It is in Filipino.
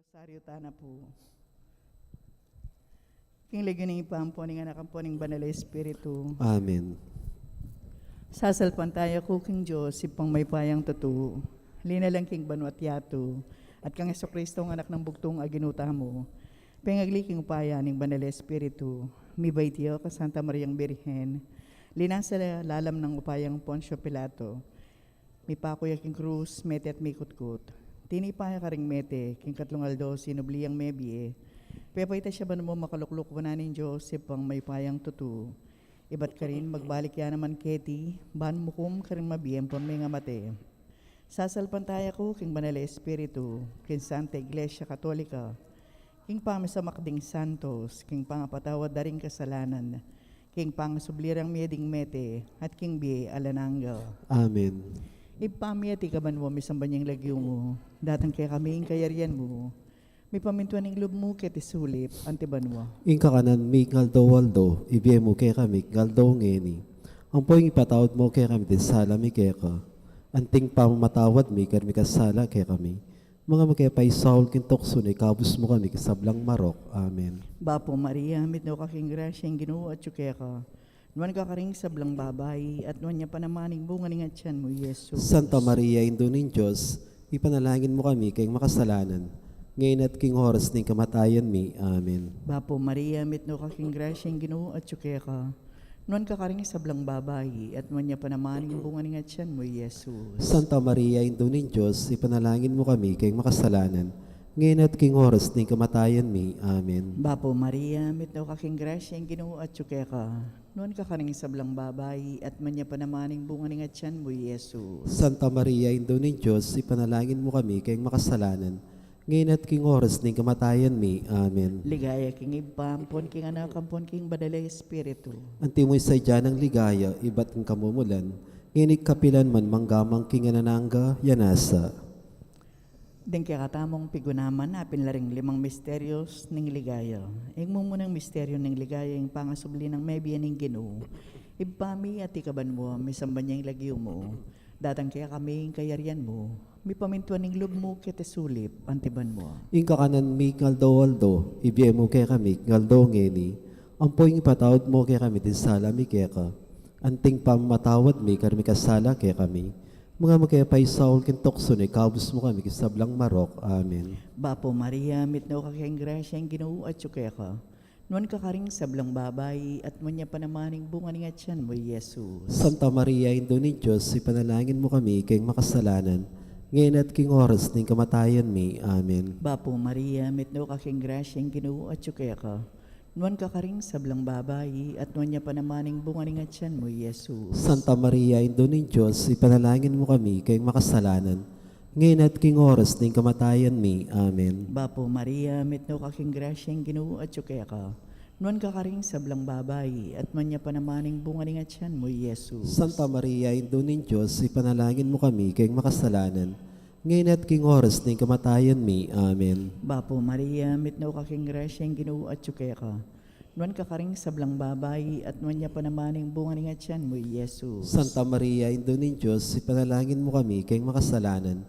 Rosaryo Tana po. King lagyan ng ipampo ng anak po ng Banal na Espiritu. Amen. Sasalpan tayo ko King Diyos, ipang may payang totoo. Linalang King Banu at Yato, at kang Kristo ang anak ng bugtong aginuta mo. Pengagliking upaya ng Banal na Espiritu. Mibay tiyo ka Santa Mariang Birhen. Linasa lalam ng upayang Poncio Pilato. Mipakuya King Cruz, mete at mikutkut. Tinipaya ka ring mete, King Katlungaldo, sinubliyang mebie. Pepayta siya ba mo makalukluk ba nanin Diyos, ipang may payang tutu. Iba't ka rin, magbalik ya naman keti, ban mukum ka rin mabiyem pang may nga mate. Sasalpan tayo ko, King Banal na Espiritu, King Santa Iglesia Katolika, King Pamisamakding Santos, King Pangapatawad daring kasalanan, King Pangasublirang meding mete, at King Bie Alananga. Amen. Ipamiyati ka ba mo, misambanyang lagyo mo, datang kaya kami yung kayarian mo, may pamintuan ng loob mo, kaya tisulip, antiban mo. Inka kanan mi ngaldo waldo, ibiye mo kay kami ngaldo ngeni. Ang poing ipatawad mo kay kami din sala mi kay ka. Anting pamamatawad mi kay kasala kay kami. Mga magkayapay Saul kintokso ni kabus mo kami kasablang marok. Amen. Bapo Maria, mitno ka king grasya ang ginoo at syuke ka. Nuwan ka karing sablang babay, at nuwan niya panamaning bunga ng atyan mo, Yesus. Santa Maria, Indo ng Diyos, ipanalangin mo kami kay makasalanan. Ngayon at king oras ng kamatayan mi. Amen. Bapo Maria, mitno ka king grasya ang ginoo at syuke ka. Nuwan ka karing sablang babay, at nuwan niya panamaning bunga ng atyan mo, Yesus. Santa Maria, Indo ng Diyos, ipanalangin mo kami kay makasalanan. Ngayon at king oras ng kamatayan mi. Amen. Bapo Maria, mitno ka king grasya ang ginoo at syuke ka. Nuwan ka karing sablang babay, at nuwan niya panamaning bunga ng atyan mo, Yesus. Santa Maria, Indo ng Diyos, ipanalangin mo kami kay makasalanan. Ngayon at king oras ng kamatayan mi. Amen. Ligaya king ipampon, king anak, ampon, king Banal na Espiritu. Antimoy sa dyan ng ligaya, iba't ng kamumulan. Ngayon kapilan man manggamang king anananga, yanasa. Deng kaya katamong pigunaman, napin laring 5 misteryos ng ligaya. Ing mumunang misteryo ng ligaya, yung pangasubli ng mebiya ng ginoo. Ibpami at ikaban mo, may sambanyang lagyo mo. Datang kaya kami yung kayarian mo. May pamintuan ng loob mo, kitesulip, antiban mo. Inka kanan mi ngaldo waldo, ibiye mo kay kami ngaldo ngeni. Ang poing ipatawad mo kay kami din sala mi kay ka. Anting pamamatawad mi kami kasala kay kami. Mga magkayapay Saul kintokso ni kabus mo kami kisablang marok. Amen. Bapo Maria, mitno ka kayang grasya ang ginoo at syuke ka. Nuwan ka karing sablang babay, at nuwan niya panamaning bunga ng atyan mo, Yesus. Santa Maria, Indo ng Diyos, ipanalangin mo kami kay makasalanan. Ngayon at king oras ng kamatayan mi. Amen. Bapo Maria, mitno ka kayang grasya ang ginoo at syuke ka. Nuwan ka karing sablang babay, at nuwan niya panamaning bunga ng atyan mo, Yesus. Santa Maria, Indo ng Diyos, ipanalangin mo kami kay makasalanan. Ngayon at king oras ng kamatayan mi. Amen. Bapo Maria, mitno ka king grasya ang ginoo at syuke ka. Nuwan ka karing sablang babay, at nuwan niya panamaning bunga ng atyan mo, Yesus. Santa Maria, Indo ng Diyos, ipanalangin mo kami kay makasalanan. Ngayon at king oras ng kamatayan mi. Amen. Bapo Maria, mitno ka king grasya ang ginoo at syuke ka. Nuwan ka karing sablang babay, at nuwan niya panamaning bunga ng atyan mo, Yesus. Santa Maria, Indo ng Diyos, ipanalangin mo kami kay makasalanan.